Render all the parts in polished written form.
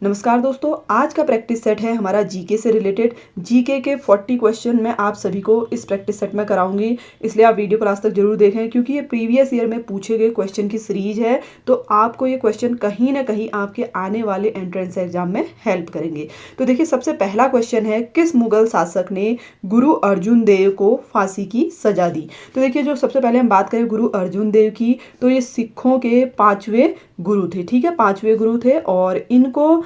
नमस्कार दोस्तों, आज का प्रैक्टिस सेट है हमारा जीके से रिलेटेड। जीके के 40 क्वेश्चन मैं आप सभी को इस प्रैक्टिस सेट में कराऊंगी, इसलिए आप वीडियो को लास्ट तक जरूर देखें क्योंकि ये प्रीवियस ईयर में पूछे गए क्वेश्चन की सीरीज है। तो आपको ये क्वेश्चन कहीं ना कहीं आपके आने वाले एंट्रेंस एग्जाम में हेल्प करेंगे। तो देखिए, सबसे पहला क्वेश्चन है, किस मुगल शासक ने गुरु अर्जुन देव को फांसी की सजा दी? तो देखिए, जो सबसे पहले हम बात करें गुरु अर्जुन देव की, तो ये सिखों के 5वें गुरु थे। ठीक है, 5वें गुरु थे और इनको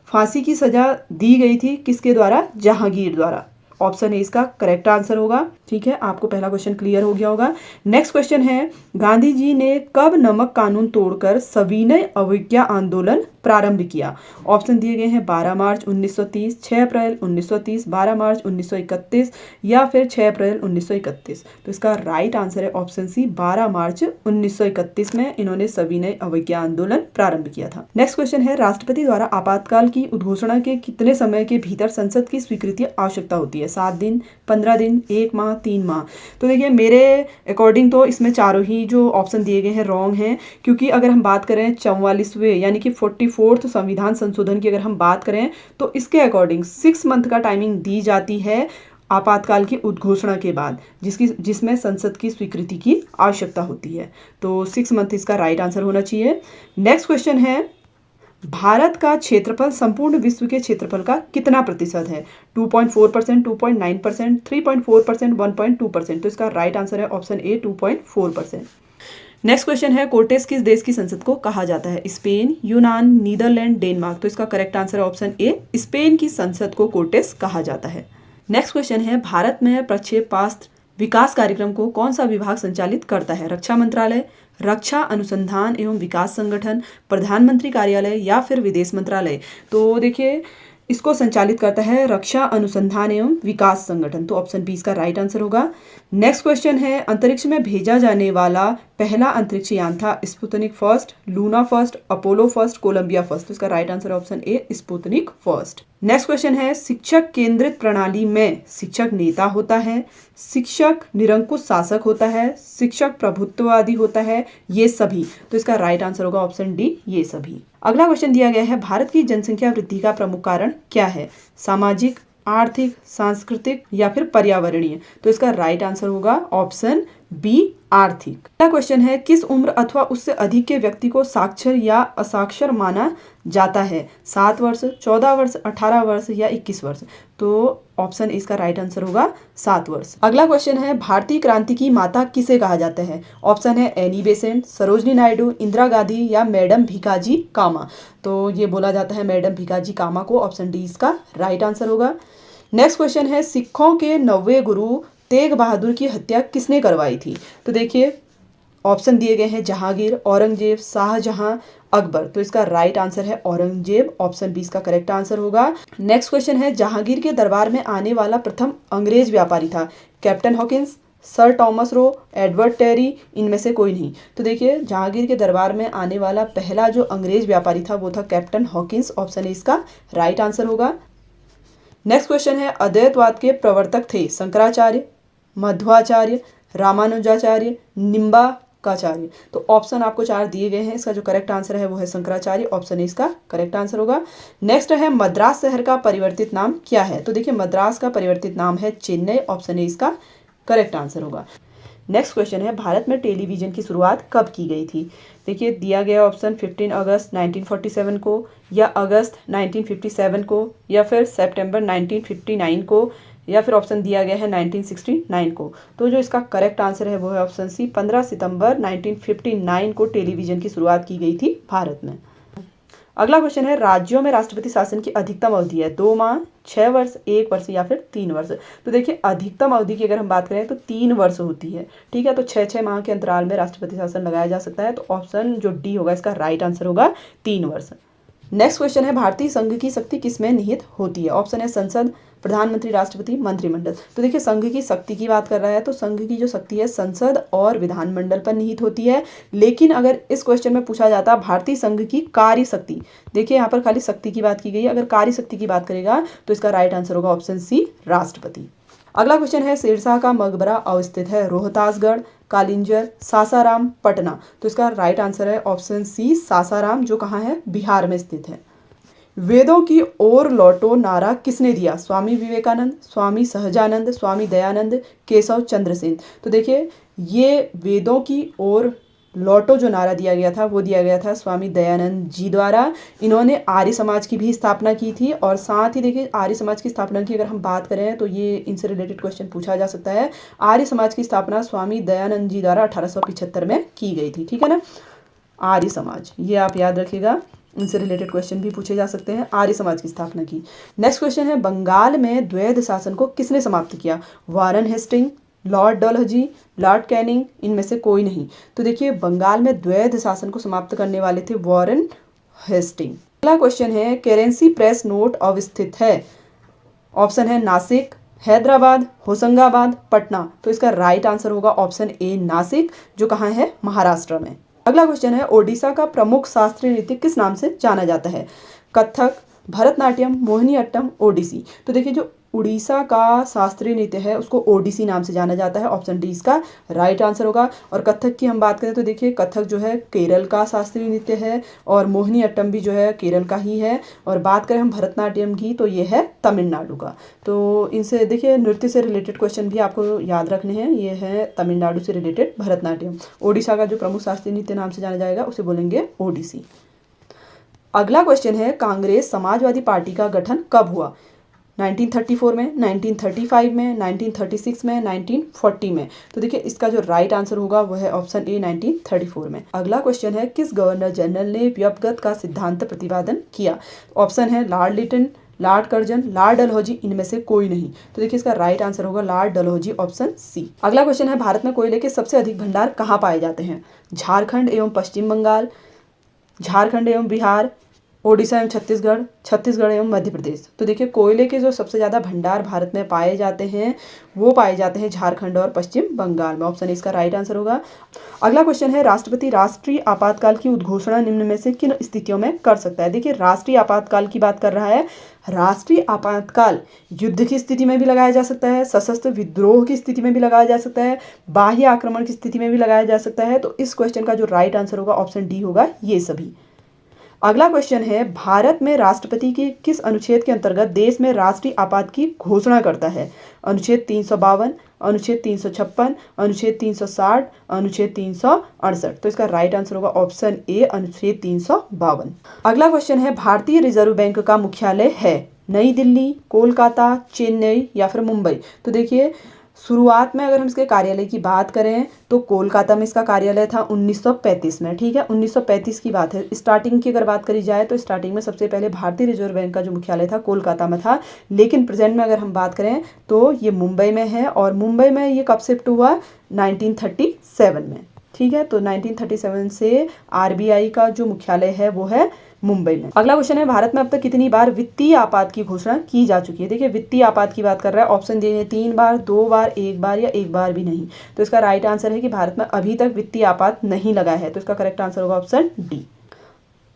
फांसी की सजा दी गई थी किसके द्वारा? जहांगीर द्वारा। ऑप्शन ए इसका करेक्ट आंसर होगा। ठीक है, आपको पहला क्वेश्चन क्लियर हो गया होगा। नेक्स्ट क्वेश्चन है, गांधी जी ने कब नमक कानून तोड़कर सविनय अवज्ञा आंदोलन प्रारंभ किया? ऑप्शन दिए गए हैं 12 मार्च 1930, 6 अप्रैल 1930, 12 मार्च 1931 या फिर 6 अप्रैल 1931। तो इसका राइट आंसर है ऑप्शन सी, 12 मार्च 1931 में इन्होंने सविनय अवज्ञा आंदोलन प्रारंभ किया था। नेक्स्ट क्वेश्चन है, राष्ट्रपति द्वारा आपातकाल की उद्घोषणा के कितने समय के भीतर संसद की स्वीकृति आवश्यकता होती है? 7 दिन, 15 दिन, 1 माह, 3 माह। तो देखिए, मेरे अकॉर्डिंग तो इसमें चारों ही जो ऑप्शन दिए गए हैं रॉन्ग हैं, क्योंकि अगर हम बात करें 44वें यानी कि 44th संविधान संशोधन की अगर हम बात करें तो इसके अकॉर्डिंग 6 मंथ का टाइमिंग दी जाती है आपातकाल की उद्घोषणा के बाद, जिसमें संसद की स्वीकृति की आवश्यकता होती है। तो 6 मंथ इसका राइट आंसर होना चाहिए। नेक्स्ट क्वेश्चन है, भारत का क्षेत्रफल संपूर्ण विश्व के क्षेत्रफल का कितना प्रतिशत है? 2.4%, 2.9%, 3.4%, 1.2%। तो इसका राइट आंसर है ऑप्शन ए, 2.4%। नेक्स्ट क्वेश्चन है, कोर्टेस किस देश की संसद को कहा जाता है? स्पेन, यूनान, नीदरलैंड, डेनमार्क। तो इसका करेक्ट आंसर है ऑप्शन ए, स्पेन की संसद को कोर्टेस कहा जाता है। नेक्स्ट क्वेश्चन है, भारत में प्रक्षेपास्त्र विकास कार्यक्रम को कौन सा विभाग संचालित करता है? रक्षा मंत्रालय, रक्षा अनुसंधान एवं विकास संगठन, प्रधानमंत्री कार्यालय या फिर विदेश मंत्रालय। तो देखिए, इसको संचालित करता है रक्षा अनुसंधान एवं विकास संगठन। तो ऑप्शन बी इसका राइट आंसर होगा। नेक्स्ट क्वेश्चन है, अंतरिक्ष में भेजा जाने वाला पहला अंतरिक्ष यान था? Sputnik first, Luna first, Apollo first, Columbia first. तो इसका right answer option A, Sputnik first. Next question है, शिक्षक केंद्रित प्रणाली में शिक्षक नेता होता है, शिक्षक निरंकुश शासक होता है, शिक्षक प्रभुत्ववादी होता है, ये सभी। तो इसका राइट आंसर होगा ऑप्शन डी, ये सभी। अगला क्वेश्चन दिया गया है, भारत की जनसंख्या वृद्धि का प्रमुख कारण क्या है? सामाजिक, आर्थिक, सांस्कृतिक या फिर पर्यावरणीय। तो इसका राइट आंसर होगा ऑप्शन बी, आर्थिक। अगला क्वेश्चन है, किस उम्र अथवा उससे अधिक के व्यक्ति को साक्षर या असाक्षर माना जाता है? 7 वर्ष, 14 वर्ष, 18 वर्ष या 21 वर्ष। तो ऑप्शन इसका राइट आंसर होगा 7 वर्ष। अगला क्वेश्चन है, भारतीय क्रांति की माता किसे कहा जाता है? ऑप्शन है एनी बेसेंट, सरोजनी नायडू, इंदिरा गांधी या मैडम भिकाजी कामा। तो ये बोला जाता है मैडम भिकाजी कामा को। ऑप्शन डी इसका राइट आंसर होगा। नेक्स्ट क्वेश्चन है, सिखों के 9वें गुरु तेग बहादुर की हत्या किसने करवाई थी? तो देखिए, ऑप्शन दिए गए हैं जहांगीर, औरंगजेब, शाहजहां, अकबर। तो इसका राइट आंसर है औरंगजेब। ऑप्शन बी इसका करेक्ट आंसर होगा। नेक्स्ट क्वेश्चन है, जहांगीर के दरबार में आने वाला प्रथम अंग्रेज व्यापारी था? Captain Hawkins, Sir Thomas Roe, Edward Terry, इनमें से कोई नहीं। तो देखिए, जहांगीर के दरबार में आने वाला पहला जो अंग्रेज व्यापारी था वो था कैप्टन हॉकिंस। ऑप्शन ए इसका राइट आंसर होगा। नेक्स्ट क्वेश्चन है, अद्वैतवाद के प्रवर्तक थे? शंकराचार्य, मध्वाचार्य, रामानुजाचार्य, निम्बार्काचार्य। तो ऑप्शन आपको 4 दिए गए हैं, इसका जो करेक्ट आंसर है वो है शंकराचार्य। ऑप्शन ए इसका करेक्ट आंसर होगा। नेक्स्ट है, मद्रास शहर का परिवर्तित नाम क्या है? तो देखिए, मद्रास का परिवर्तित नाम है चेन्नई। ऑप्शन ए इसका करेक्ट आंसर होगा। नेक्स्ट क्वेश्चन है, भारत में टेलीविजन की शुरुआत कब की गई थी? देखिए, दिया गया ऑप्शन 15 अगस्त 1947 को, या अगस्त 1957 को, या फिर सितंबर 1959 को, या फिर ऑप्शन दिया गया है 1969 को। तो जो इसका करेक्ट आंसर है वो है ऑप्शन सी, 15 सितंबर 1959 को टेलीविजन की शुरुआत की गई थी भारत में। अगला क्वेश्चन है, राज्यों में राष्ट्रपति शासन की अधिकतम अवधि है? 2 माह, 6 वर्ष, 1 वर्ष या फिर 3 वर्ष। तो देखिए, अधिकतम अवधि की अगर हम बात करें तो 3 वर्ष होती है। ठीक है, तो 6-6 माह के अंतराल में राष्ट्रपति शासन लगाया जा सकता है। तो ऑप्शन जो डी होगा इसका राइट आंसर होगा 3 वर्ष। नेक्स्ट क्वेश्चन है, भारतीय संघ की शक्ति किसमें निहित होती है? ऑप्शन है संसद, प्रधानमंत्री, राष्ट्रपति, मंत्रिमंडल। तो देखिए, संघ की शक्ति की बात कर रहा है तो संघ की जो शक्ति है संसद और विधानमंडल पर निहित होती है। लेकिन अगर इस क्वेश्चन में पूछा जाता भारतीय संघ की कार्य शक्ति, देखिए यहाँ पर खाली शक्ति की बात की गई है, अगर कार्य शक्ति की बात करेगा तो इसका राइट आंसर होगा ऑप्शन सी, राष्ट्रपति। अगला क्वेश्चन है, शेरशाह का मकबरा अवस्थित है? रोहतासगढ़, कालिंजर, सासाराम, पटना। तो इसका राइट आंसर है ऑप्शन सी, सासाराम, जो कहाँ है? बिहार में स्थित है। वेदों की ओर लौटो नारा किसने दिया? स्वामी विवेकानंद, स्वामी सहजानंद, स्वामी दयानंद, केशव चंद्र सेन। तो देखिए ये वेदों की ओर लौटो जो नारा दिया गया था वो दिया गया था स्वामी दयानंद जी द्वारा। इन्होंने आर्य समाज की भी स्थापना की थी और साथ ही देखिए आर्य समाज की स्थापना की अगर हम बात करें तो ये इनसे रिलेटेड क्वेश्चन पूछा जा सकता है। आर्य समाज की स्थापना स्वामी दयानंद जी द्वारा 1875 में की गई थी, ठीक है ना। आर्य समाज, ये आप याद रखिएगा, इनसे रिलेटेड क्वेश्चन भी पूछे जा सकते हैं। आर्य समाज की स्थापना की। नेक्स्ट क्वेश्चन है, बंगाल में द्वैध शासन को किसने समाप्त किया? Warren Hastings, Lord Dalhousie, Lord Canning, इनमें से कोई नहीं। तो देखिए बंगाल में द्वैध शासन को समाप्त करने वाले थे वारन हेस्टिंग। अगला क्वेश्चन है, करेंसी प्रेस नोट अवस्थित है? ऑप्शन है नासिक, हैदराबाद, होशंगाबाद, पटना। तो इसका राइट आंसर होगा ऑप्शन ए नासिक, जो कहाँ है? महाराष्ट्र में। अगला क्वेश्चन है, ओडिशा का प्रमुख शास्त्रीय नृत्य किस नाम से जाना जाता है? कथक, भरतनाट्यम, मोहिनीअट्टम, ओडिसी। तो देखिए जो उड़ीसा का शास्त्रीय नृत्य है उसको ओडिसी नाम से जाना जाता है। ऑप्शन डी इसका राइट आंसर होगा। और कथक की हम बात करें तो देखिए कथक जो है केरल का शास्त्रीय नृत्य है और मोहिनीअट्टम भी जो है केरल का ही है। और बात करें हम भरतनाट्यम की तो ये है तमिलनाडु का। तो इनसे देखिए नृत्य से रिलेटेड क्वेश्चन भी आपको याद रखने हैं। ये है तमिलनाडु से रिलेटेड भरतनाट्यम। ओडिशा का जो प्रमुख शास्त्रीय नृत्य नाम से जाना जाएगा उसे बोलेंगे ओडिसी। अगला क्वेश्चन है, कांग्रेस समाजवादी पार्टी का गठन कब हुआ? 1934 में, 1935 में, 1936 में, 1940 में। तो देखिए इसका जो राइट आंसर होगा वो है ऑप्शन ए 1934 में। अगला क्वेश्चन है, किस गवर्नर जनरल ने व्यपगत का सिद्धांत प्रतिपादन किया? ऑप्शन है Lord Lytton, Lord Curzon, Lord Dalhousie, इनमें से कोई नहीं। तो देखिए इसका राइट आंसर होगा लॉर्ड डलहौजी, ऑप्शन सी। अगला क्वेश्चन है, भारत में कोयले के सबसे अधिक भंडार कहाँ पाए जाते हैं? झारखंड एवं पश्चिम बंगाल, झारखंड एवं बिहार, ओडिशा एवं छत्तीसगढ़, छत्तीसगढ़ एवं मध्य प्रदेश। तो देखिए कोयले के जो सबसे ज़्यादा भंडार भारत में पाए जाते हैं वो पाए जाते हैं झारखंड और पश्चिम बंगाल में। ऑप्शन इसका राइट आंसर होगा। अगला क्वेश्चन है, राष्ट्रपति राष्ट्रीय आपातकाल की उद्घोषणा निम्न में से किन स्थितियों में कर सकता है? देखिए राष्ट्रीय आपातकाल की बात कर रहा है। राष्ट्रीय आपातकाल युद्ध की स्थिति में भी लगाया जा सकता है, सशस्त्र विद्रोह की स्थिति में भी लगाया जा सकता है, बाह्य आक्रमण की स्थिति में भी लगाया जा सकता है। तो इस क्वेश्चन का जो राइट आंसर होगा ऑप्शन डी होगा, ये सभी। अगला क्वेश्चन है, भारत में राष्ट्रपति के किस अनुच्छेद के अंतर्गत देश में राष्ट्रीय आपात की घोषणा करता है? अनुच्छेद 352, अनुच्छेद 356, अनुच्छेद 360, अनुच्छेद 368। तो इसका राइट आंसर होगा ऑप्शन ए अनुच्छेद 352। अगला क्वेश्चन है, भारतीय रिजर्व बैंक का मुख्यालय है नई दिल्ली, कोलकाता, चेन्नई या फिर मुंबई? तो देखिए शुरुआत में अगर हम इसके कार्यालय की बात करें तो कोलकाता में इसका कार्यालय था 1935 में, ठीक है 1935 की बात है। स्टार्टिंग की अगर बात करी जाए तो स्टार्टिंग में सबसे पहले भारतीय रिजर्व बैंक का जो मुख्यालय था कोलकाता में था, लेकिन प्रेजेंट में अगर हम बात करें तो ये मुंबई में है। और मुंबई में ये कब शिफ्ट हुआ? 1937 में, ठीक है। तो 1937 से आरबीआई का जो मुख्यालय है वो है मुंबई में। अगला क्वेश्चन है, भारत में अब तक कितनी बार वित्तीय आपात की घोषणा की जा चुकी है? देखिए वित्तीय आपात की बात कर रहा है, ऑप्शन दिए हैं 3 बार, 2 बार, 1 बार या 1 बार भी नहीं। तो इसका राइट आंसर है कि भारत में अभी तक वित्तीय आपात नहीं लगा है। तो इसका करेक्ट आंसर होगा ऑप्शन डी।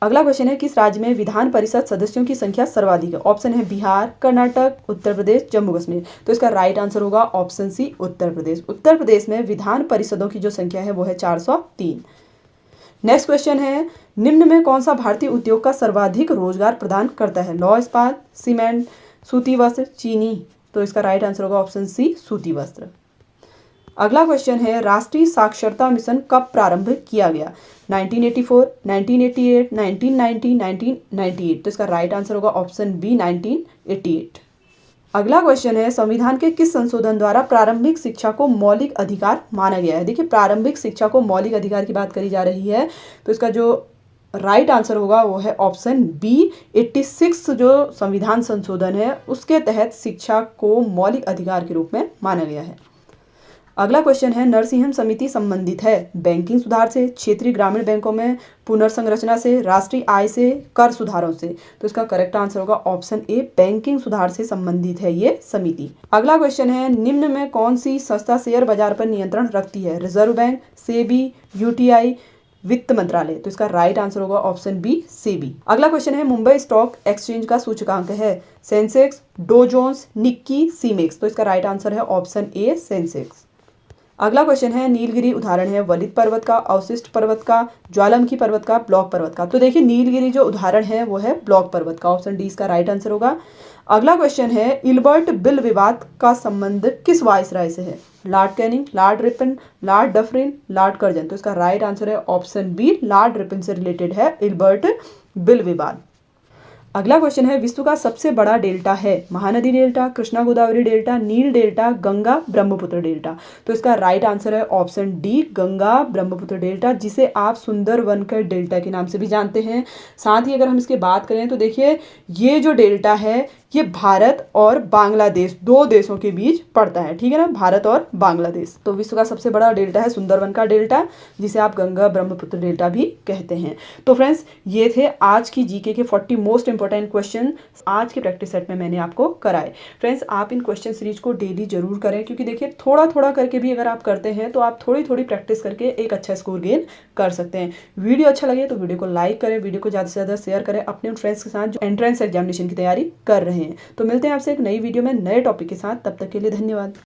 अगला क्वेश्चन है, किस राज्य में विधान परिषद सदस्यों की संख्या सर्वाधिक है? ऑप्शन है बिहार, कर्नाटक, उत्तर प्रदेश, जम्मू कश्मीर। तो इसका राइट आंसर होगा ऑप्शन सी उत्तर प्रदेश। उत्तर प्रदेश में विधान परिषदों की जो संख्या है वो है 403। नेक्स्ट क्वेश्चन है, निम्न में कौन सा भारतीय उद्योग का सर्वाधिक रोजगार प्रदान करता है? लौह इस्पात, सीमेंट, सूती वस्त्र, चीनी। तो इसका राइट आंसर होगा ऑप्शन सी सूती वस्त्र। अगला क्वेश्चन है, राष्ट्रीय साक्षरता मिशन कब प्रारंभ किया गया? 1984, 1988, 1990, 1998। तो इसका राइट आंसर होगा ऑप्शन बी 1988। अगला क्वेश्चन है, संविधान के किस संशोधन द्वारा प्रारंभिक शिक्षा को मौलिक अधिकार माना गया है? देखिए प्रारंभिक शिक्षा को मौलिक अधिकार की बात करी जा रही है, तो इसका जो राइट आंसर होगा वो है ऑप्शन बी 86। जो संविधान संशोधन है उसके तहत शिक्षा को मौलिक अधिकार के रूप में माना गया है। अगला क्वेश्चन है, नरसिंहन समिति संबंधित है बैंकिंग सुधार से, क्षेत्रीय ग्रामीण बैंकों में पुनर्संरचना से, राष्ट्रीय आय से, कर सुधारों से। तो इसका करेक्ट आंसर होगा ऑप्शन ए बैंकिंग सुधार से संबंधित है ये समिति। अगला क्वेश्चन है, निम्न में कौन सी संस्था शेयर बाजार पर नियंत्रण रखती है? रिजर्व बैंक, सेबी, यूटीआई, वित्त मंत्रालय। तो इसका राइट आंसर होगा ऑप्शन बी सेबी। अगला क्वेश्चन है, मुंबई स्टॉक एक्सचेंज का सूचकांक है सेंसेक्स, डो जोन्स, निक्की, सीमेक्स। तो इसका राइट आंसर है ऑप्शन ए सेंसेक्स। अगला क्वेश्चन है नीलगिरी उदाहरण है वलित पर्वत का, अवशिष्ट पर्वत का, ज्वालामुखी पर्वत का, ब्लॉक पर्वत का। तो देखिए नीलगिरी जो उदाहरण है वो है ब्लॉक पर्वत का, ऑप्शन डी इसका राइट आंसर होगा। अगला क्वेश्चन है इल्बर्ट बिल विवाद का संबंध किस वायसराय से है? Lord Canning, Lord Ripon, Lord Dufferin, Lord Curzon. तो इसका राइट आंसर है ऑप्शन बी, लॉर्ड रिपन से रिलेटेड है इल्बर्ट बिल विवाद। अगला क्वेश्चन है विश्व का सबसे बड़ा डेल्टा है? महानदी डेल्टा, कृष्णा गोदावरी डेल्टा, नील डेल्टा, गंगा ब्रह्मपुत्र डेल्टा। तो इसका राइट आंसर है option D, Ganga Brahmaputra delta, जिसे आप सुंदरवन के डेल्टा के नाम से भी जानते हैं। साथ ही अगर हम इसकी बात करें तो देखिए ये जो डेल्टा है ये भारत और बांग्लादेश, दो देशों के बीच पड़ता है, ठीक है ना, भारत और बांग्लादेश। तो विश्व का सबसे बड़ा डेल्टा है सुंदरवन का डेल्टा, जिसे आप गंगा ब्रह्मपुत्र डेल्टा भी कहते हैं। तो फ्रेंड्स ये थे आज की जीके के 40 मोस्ट इंपॉर्टेंट क्वेश्चन आज के प्रैक्टिस सेट में मैंने आपको कराए। फ्रेंड्स आप इन क्वेश्चन सीरीज को डेली जरूर करें, क्योंकि देखिए थोड़ा थोड़ा करके भी अगर आप करते हैं तो आप थोड़ी थोड़ी प्रैक्टिस करके एक अच्छा स्कोर गेन कर सकते हैं। वीडियो अच्छा लगे तो वीडियो को लाइक करें, वीडियो को ज़्यादा से ज़्यादा शेयर करें अपने उन फ्रेंड्स के साथ जो एंट्रेंस एग्जामिनेशन की तैयारी कर रहे हैं। तो मिलते हैं आपसे एक नई वीडियो में नए टॉपिक के साथ, तब तक के लिए धन्यवाद।